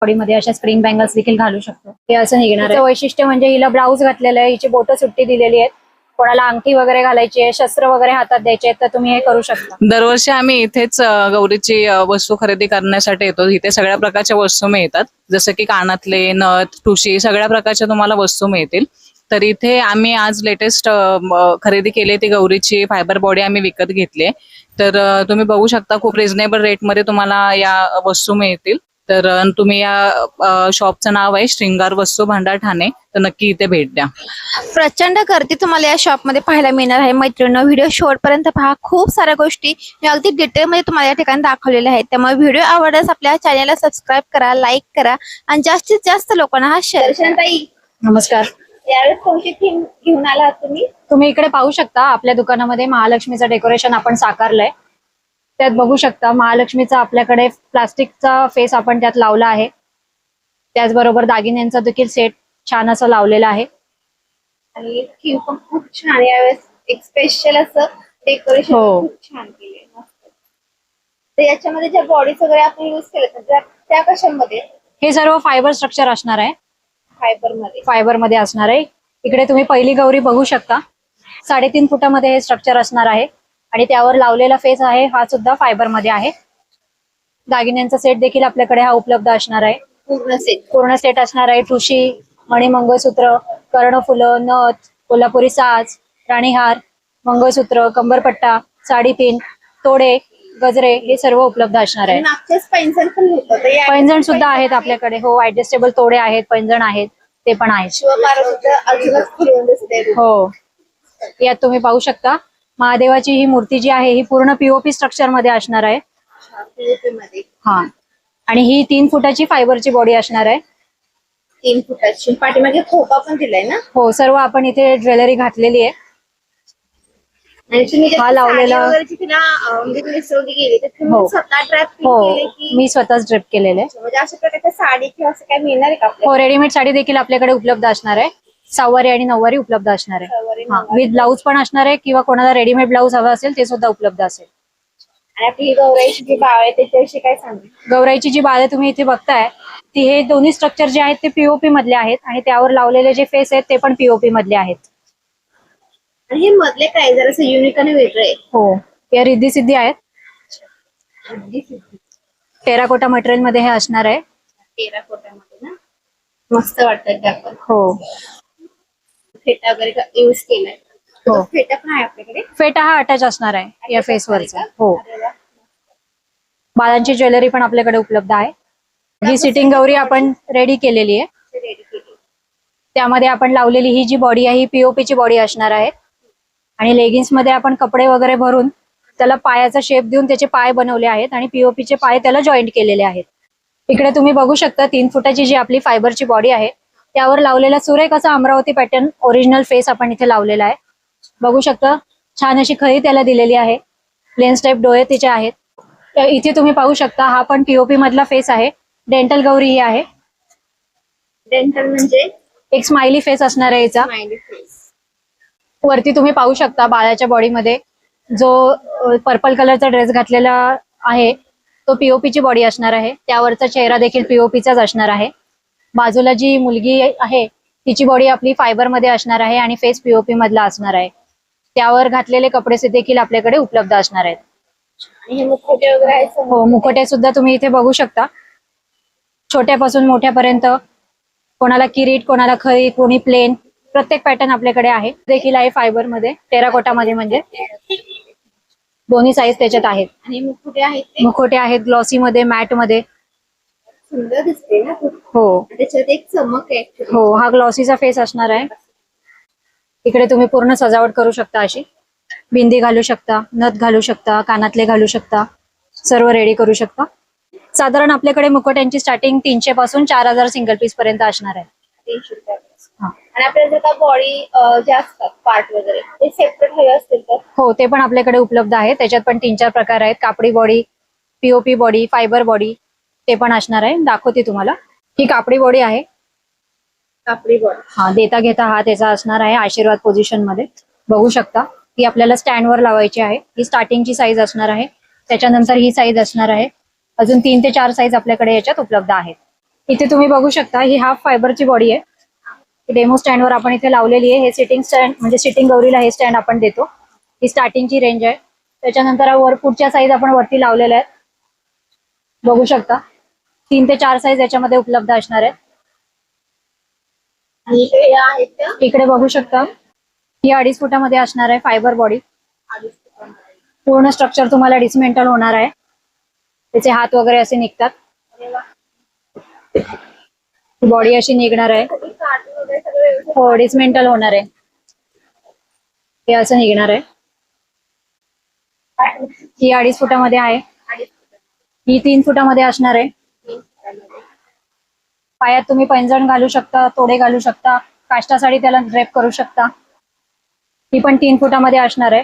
बॉडीमध्ये अशा spring bangles देखील घालू शकतो. हे असं निघणार आहे. वैशिष्ट्य म्हणजे हिला ब्लाऊज घातलेलं आहे, हिची बोटं सुट्टी दिलेली आहेत. कोणाला अंगठी वगैरे घालायची आहे, शस्त्र वगैरे हातात द्यायचे आहेत, तर तुम्ही हे करू शकता. दरवर्षी आम्ही इथेच गौरीची वस्तू खरेदी करण्यासाठी येतो. इथे सगळ्या प्रकारच्या वस्तू मिळतात, जसं की कानातले, नथ, ठुशी, सगळ्या प्रकारच्या तुम्हाला वस्तू मिळतील. तर इथे आम्ही आज लेटेस्ट खरेदी केली ती गौरीची फायबर बॉडी आम्ही विकत घेतली. तर तुम्ही बघू शकता खूप रिझनेबल रेटमध्ये तुम्हाला या वस्तू मिळतील. तर तुम्ही या शॉपचं नाव आहे श्रृंगार वस्तू भांडार ठाणे, तर नक्की इथे भेट द्या. प्रचंड गर्दी तुम्हाला या शॉपमध्ये पाहायला मिळणार आहे. मैत्रिणींनो, व्हिडिओ शेवटपर्यंत पहा. खूप साऱ्या गोष्टी मी अगदी डिटेलमध्ये तुम्हाला या ठिकाणी दाखवलेल्या आहेत. त्यामुळे व्हिडिओ आवडल्यास आपल्या चॅनलला सबस्क्राईब करा, लाईक करा आणि जास्तीत जास्त लोकांना हा शेअर करा. नमस्कार. यावेळेस कोणती थीम घेऊन आला तुम्ही? तुम्ही इकडे पाहू शकता आपल्या दुकानामध्ये महालक्ष्मीचं डेकोरेशन आपण साकारलंय. त्यात बघू शकता महालक्ष्मीचा आपल्याकडे प्लास्टिकचा फेस आपण त्यात लावला आहे. त्याचबरोबर दागिन्यांचा देखील सेट छान असं लावलेला आहे. आणि थीम पण खूप छान. यावेळेस एक स्पेशल असं डेकोरेशन खूप छान केले, मस्त. तर याच्यामध्ये ज्या बॉडीज वगैरे आपण युज केल्या त्या कशामध्ये? हे सर्व फायबर स्ट्रक्चर असणार आहे. फायबर मध्ये असणार आहे. इकडे तुम्ही पहिली गौरी बघू शकता. 3.5 फुटामध्ये हे स्ट्रक्चर असणार आहे आणि त्यावर लावलेला फेस आहे हा सुद्धा फायबर मध्ये आहे. दागिन्यांचा सेट देखील आपल्याकडे हा उपलब्ध असणार आहे. पूर्ण सेट असणार आहे. ठुशी, मणी, मंगळसूत्र, कर्णफुलं, नथ, कोल्हापुरी साज, राणीहार, मंगळसूत्र, कंबरपट्टा, साडी पिन, तोडे, गजरे हे सर्व उपलब्ध असणार आहे. पैंजण सुद्धा आहेत आपल्याकडे. हो, ऍडजस्टेबल तोडे आहेत, पैंजण आहेत, ते पण आहेत. हो, यात तुम्ही पाहू शकता महादेवाची ही मूर्ती जी आहे ही पूर्ण पीओपी स्ट्रक्चर मध्ये असणार आहे. हा, आणि ही 3 फुटाची फायबरची बॉडी असणार आहे. 3 फुटाची. पाठीमागे खोपा पण दिलाय ना? हो, सर्व आपण इथे ज्वेलरी घातलेली आहे. हा लावलेला मी स्वतःच ड्रेप केलेले. म्हणजे अशा प्रकारच्या साडी किंवा असं काय मिळणार का? हो, रेडीमेड साडी देखील आपल्याकडे उपलब्ध असणार आहे. 6वारी आणि 9वारी उपलब्ध असणार आहे. विथ ब्लाऊज पण असणार आहे किंवा कोणाला रेडीमेड ब्लाऊज हवा असेल ते सुद्धा उपलब्ध असेल. आणि आपली गौराईची जी बाळ आहे त्याच्याविषयी काय सांगू? गौराईची जी बाळ तुम्ही इथे बघताय ती हे दोन्ही स्ट्रक्चर जे आहेत ते पीओपी मधले आहेत आणि त्यावर लावलेले जे फेस आहेत ते पण पीओपी मधले आहेत. आणि हे मधले काय जरासं युनिक आणि वेगळं आहे. हो, या रिद्धी सिद्धी आहेत. टेराकोटा मटेरियल मध्ये हे असणार आहे. टेराकोटामध्ये ना, मस्त वाटतं ते आपण. हो, फेटा वगैरे यूज केलाय. हो, फेटा पण आहे आपल्याकडे. फेटा हा अटॅच असणार आहे या फेस वरचा. हो, बाळांची ज्वेलरी पण आपल्याकडे उपलब्ध आहे. ही सिटिंग गौरी आपण रेडी केलेली आहे. त्यामध्ये आपण लावलेली ही जी बॉडी आहे ही पीओपी ची बॉडी असणार आहे आणि लेगिन्स मध्ये आपण कपडे वगैरे भरून त्याला पायाचा शेप देऊन त्याचे पाय बनवले आहेत आणि पीओपी चे पाय त्याला जॉईंट केलेले आहेत. इकडे तुम्ही बघू शकता 3 फुटाची जी आपली फायबरची बॉडी आहे त्यावर लावलेला सुरेख असा अमरावती पॅटर्न ओरिजिनल फेस आपण इथे लावलेला आहे. बघू शकता छान अशी खळी त्याला दिलेली आहे. लेन्स टाईप डोळे तिचे आहेत. इथे तुम्ही पाहू शकता हा पण पीओपी मधला फेस आहे. डेंटल गौरी ही आहे. डेंटल म्हणजे एक स्माइली फेस असणार आहे याचा. वरती तुम्ही पाहू शकता बाळाच्या बॉडीमध्ये जो पर्पल कलरचा ड्रेस घातलेला आहे तो पीओपीची बॉडी असणार आहे. त्यावरचा चेहरा देखील पीओपीचाच असणार आहे. बाजूला जी मुलगी आहे तिची बॉडी आपली फायबर मध्ये असणार आहे आणि फेस पीओपी मधला असणार आहे. त्यावर घातलेले कपडे देखील आपल्याकडे उपलब्ध असणार आहेत. आणि मुखवटे वगैरे आहेत. हो, मुखवटे सुद्धा तुम्ही इथे बघू शकता. छोट्यापासून मोठ्यापर्यंत, कोणाला किरीट, कोणाला खळी, कोणी प्लेन, प्रत्येक पॅटर्न आपल्याकडे आहे. देखील आहे फायबर मध्ये, टेराकोटा मध्ये, म्हणजे दोन्ही साईज त्याच्यात आहेत. आणि मुखवटे आहेत. मुखवटे आहेत ग्लॉसी मध्ये, मॅट मध्ये. सुंदर दिसते ना. हो, त्याच्यात एक चमक आहे. हो, हा ग्लॉसीचा फेस असणार आहे. इकडे तुम्ही पूर्ण सजावट करू शकता. अशी बिंदी घालू शकता, नथ घालू शकता, कानातले घालू शकता, सर्व रेडी करू शकता. साधारण आपल्याकडे मुखवट्यांची स्टार्टिंग 300 पासून 4000 सिंगल पीस पर्यंत असणार आहे. 300 रुपये. आणि आपल्याला जर का बॉडी जास्त पार्ट वगैरे ते सेपरेट हवे असतील तर? हो, ते पण आपल्याकडे उपलब्ध आहे. त्याच्यात पण 3-4 प्रकार आहेत. कापडी body, POP body, fibre body, ते पण असणार आहे. दाखवते तुम्हाला. ही कापडी बॉडी आहे. कापडी बॉडी. हा, देता घेता हा त्याचा असणार आहे आशीर्वाद पोझिशन मध्ये. बघू शकता ही आपल्याला स्टँडवर लावायची आहे. ही स्टार्टिंगची साईज असणार आहे. त्याच्यानंतर ही साईज असणार आहे. अजून 3 ते 4 साईज आपल्याकडे याच्यात उपलब्ध आहेत. इथे तुम्ही बघू शकता ही हाफ फायबरची बॉडी आहे. डेमो स्टँडवर आपण इथे लावलेली आहे. हे सिटिंग स्टँड म्हणजे सिटिंग गौरीला हे स्टँड आपण देतो. ही स्टार्टिंगची रेंज आहे. त्याच्यानंतर वर पुढच्या साईज आपण वरती लावलेल्या आहेत. बघू शकता 3 ते 4 साईज याच्यामध्ये उपलब्ध असणार आहेत. आणि इकडे आहेत त्या इकडे बघू शकता ही 2.5 फुटामध्ये असणार आहे फायबर बॉडी. पूर्ण स्ट्रक्चर तुम्हाला डिसमेंटल होणार आहे. त्याचे हात वगैरे असे निघतात. बॉडी अशी निघणार आहे. कार्टून वगैरे सगळं व्यवस्थित हो डिसमेंटल होणार आहे. हे असं निघणार आहे. ही 2.5 फुटामध्ये आहे. ही 3 फुटामध्ये असणार आहे. पायात तुम्ही पैंजण घालू शकता, तोडे घालू शकता, काष्टा साडी त्याला ड्रेप करू शकता. ही पण 3 फुटामध्ये असणार आहे.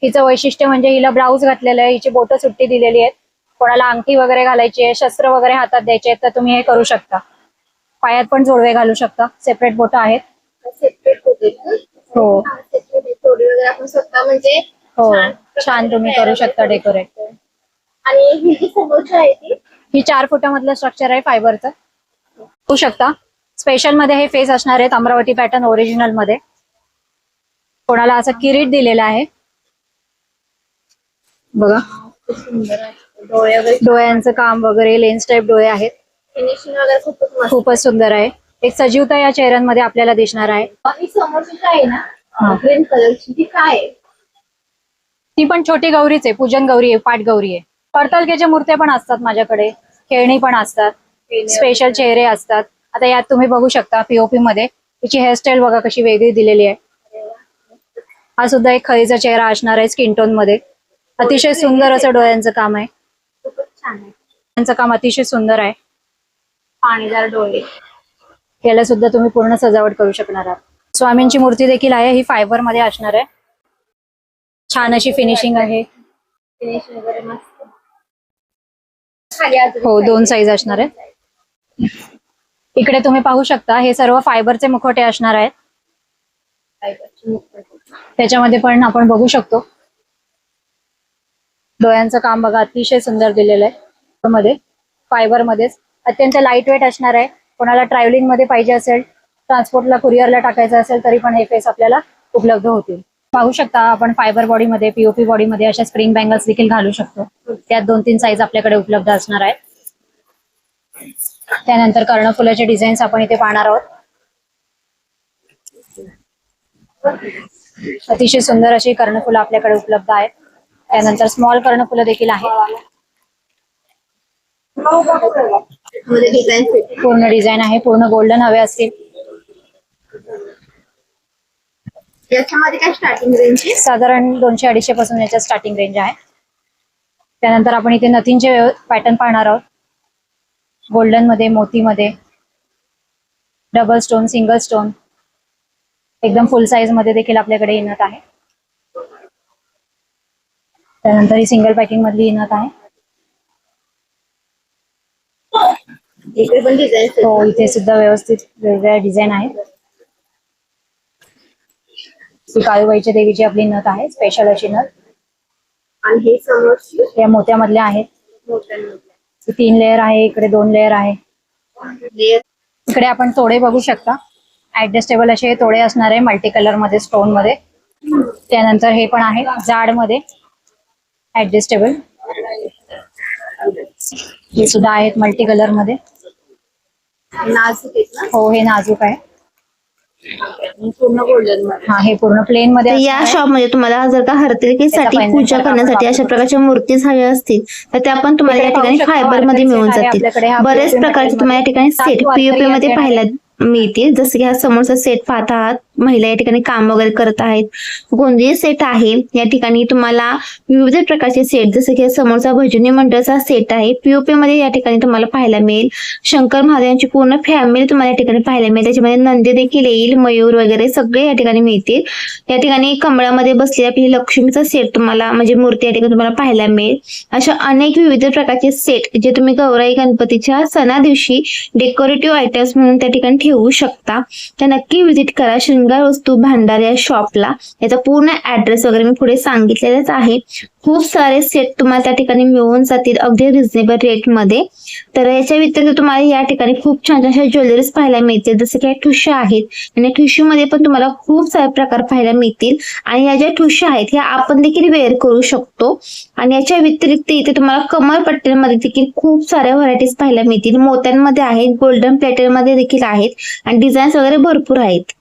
हिचं वैशिष्ट्य म्हणजे हिला ब्लाऊज घातलेलं आहे. हिची बोटं सुट्टी दिलेली आहेत. कोणाला अंगठी वगैरे घालायची आहे, शस्त्र वगैरे हातात द्यायचे आहेत तर तुम्ही हे करू शकता. पायात पण जोडवे घालू शकता. सेपरेट बोटं आहेत. सेपरेट होते. हो थोडी वगैरे आपण स्वतः म्हणजे हो छान तुम्ही करू शकता डेकोरेट. आणि ही जी समोरची आहे ती ही 4 फुटामधलं स्ट्रक्चर आहे फायबरचं. होऊ शकता. स्पेशल मध्ये हे फेस असणार आहेत अमरावती पॅटर्न ओरिजिनल मध्ये. कोणाला असं किरीट दिलेला आहे बघा. सुंदर आहे. डोळे वगैरे डोळ्यांचं काम वगैरे लेन्स टाईप डोळे आहेत. फिनिशिंग वगैरे खूपच मस्त. खूपच सुंदर आहे. एक सजीवता या चेहऱ्यांमध्ये आपल्याला दिसणार आहे. आणि समोरची जी आहे हा. ना ग्रीन कलरची ती काय आहे? ती पण छोटी गौरीच आहे. पूजन गौरी आहे, पाट गौरी आहे. पडतालकेच्या मूर्त्या पण असतात माझ्याकडे. खेळणी पण असतात. स्पेशल चेहरे असतात. आता यात तुम्ही बघू शकता पीओपी मध्ये तिची हेअरस्टाईल बघा कशी वेगळी दिलेली आहे. हा सुद्धा एक खरीचा चेहरा असणार आहे स्किन टोन मध्ये. अतिशय सुंदर असं डोळ्यांचं काम आहे. खूपच छान आहे. त्यांचं काम अतिशय सुंदर आहे. पाणीदार डोळे. याला सुद्धा तुम्ही पूर्ण सजावट करू शकणार आहात. स्वामींची मूर्ती देखील आहे. ही फायबर मध्ये असणार आहे. छान अशी फिनिशिंग आहे. फिनिशिंग वगैरे मस्त. खाली अजून हो 2 साईज असणार आहे. इकडे तुम्ही पाहू शकता हे सर्व फायबरचे मुखवटे असणार आहेत. फायबरची मुकुट. त्याच्यामध्ये पण आपण बघू शकतो डोळ्यांचं काम बघा अतिशय सुंदर दिलेलं आहे. मध्ये फायबर मध्येच अत्यंत लाईट वेट असणार आहे. कोणाला ट्रॅव्हलिंग मध्ये पाहिजे असेल, ट्रान्सपोर्टला कुरिअरला टाकायचं असेल तरी पण हे फेस आपल्याला उपलब्ध होतील. पाहू शकता आपण फायबर बॉडी मध्ये पीओपी बॉडी मध्ये अशा स्प्रिंग बँगल्स देखील घालू शकतो. त्यात 2-3 साईज आपल्याकडे उपलब्ध असणार आहेत. त्यानंतर कर्णफुलाचे डिझाईन्स आपण इथे पाहणार आहोत. अतिशय सुंदर अशी कर्णफुलं आपल्याकडे उपलब्ध आहेत. त्यानंतर स्मॉल कर्णफुलं देखील आहेत. मध्ये डिझाईन पूर्ण डिझाईन आहे. पूर्ण गोल्डन हवे असतील याच्यामध्ये काय स्टार्टिंग रेंज आहे? साधारण 200-250 पासून याच्या स्टार्टिंग रेंज आहे. त्यानंतर आपण इथे नथींचे पॅटर्न पाहणार आहोत. गोल्डन मध्ये, मोती मध्ये, डबल स्टोन, सिंगल स्टोन, एकदम फुल साईज मध्ये देखील आपल्याकडे ही नथ आहे. त्यानंतर ही सिंगल पॅकिंग मधली ही नथ आहे. इकडे पण डिझाईन हो इथे सुद्धा व्यवस्थित वेगवेगळ्या डिझाईन आहेत. ही काळूबाईच्या देवीची आपली नथ आहे. स्पेशल अशी नथ. आणि हे समोरची या मोत्यामधल्या आहेत. मोठ्या 3 लेअर आहे. इकडे 2 लेअर आहे. इकडे आपण तोडे बघू शकता. ऍडजस्टेबल असे तोडे असणार आहे मल्टी कलर मध्ये, स्टोन मध्ये. त्यानंतर हे पण आहे जाड मध्ये ऍडजस्टेबल. हे सुद्धा आहेत मल्टी कलर मध्ये. नाजूक आहेत ना? हो हे नाजूक आहे. पूर्ण गोल्डन मध्ये. हा हे पूर्ण प्लेन मध्ये तर या असणार आहे. शॉप मध्ये तुम्हाला जर का हरतालिकेसाठी त्याचा पूजा पैंजण करण्यासाठी आपण अशा प्रकारच्या मूर्तीज हव्या असतील तर त्या पण तुम्हाला या इकडे ठिकाणी पाहू शकता, फायबर मध्ये हरतालिकेचे मिळून आहे जातील. आपल्याकडे हा बरेच POP प्रकारचे तुम्हाला या ठिकाणी सात सेट वारकरी पीओपी मध्ये आहेत. पाहायला मिळतील. जसं की हा समोरचा सेट पाहत आहात. महिला या ठिकाणी काम वगैरे करत आहेत. गोंधळी सेट आहे. या ठिकाणी तुम्हाला विविध प्रकारचे सेट जसं की हा समोरचा भजनी मंडळाचा सेट आहे. पीओपी मध्ये या ठिकाणी तुम्हाला पाहायला मिळेल. शंकर महादेवांची पूर्ण फॅमिली तुम्हाला या ठिकाणी पाहायला मिळेल. त्याच्यामध्ये नंदी देखील येईल, मयूर वगैरे सगळे या ठिकाणी मिळतील. या ठिकाणी कमळामध्ये बसलेली आपली लक्ष्मीचा सेट तुम्हाला म्हणजे मूर्ती या ठिकाणी तुम्हाला पाहायला मिळेल. अशा अनेक विविध प्रकारचे सेट जे तुम्ही गौराई गणपतीच्या सणा दिवशी डेकोरेटिव्ह आयटम्स म्हणून त्या ठिकाणी ठेवू शकता. तर नक्की व्हिजिट करा. शृंगार वस्तू भांडार या शॉपला. याचा पूर्ण ऍड्रेस वगैरे मी पुढे सांगितलेलाच आहे. खूप सारे सेट तुम्हाला त्या ठिकाणी मिळून जातील अगदी रिझनेबल रेटमध्ये. तर याच्या व्यतिरिक्त तुम्हाला या ठिकाणी खूप छान अशा ज्वेलरीज पाहायला मिळतील, जसं की ठुशा आहेत आणि ठुशीमध्ये पण तुम्हाला खूप सारे प्रकार पाहायला मिळतील. आणि या ज्या ठुशा आहेत ह्या आपण देखील वेअर करू शकतो. आणि याच्या व्यतिरिक्त इथे तुम्हाला कमर पट्ट्यांमध्ये देखील खूप साऱ्या व्हरायटीज पाहायला मिळतील. मोत्यांमध्ये आहेत, गोल्डन प्लेटेड मध्ये देखील आहेत आणि डिझाईन्स वगैरे भरपूर आहेत.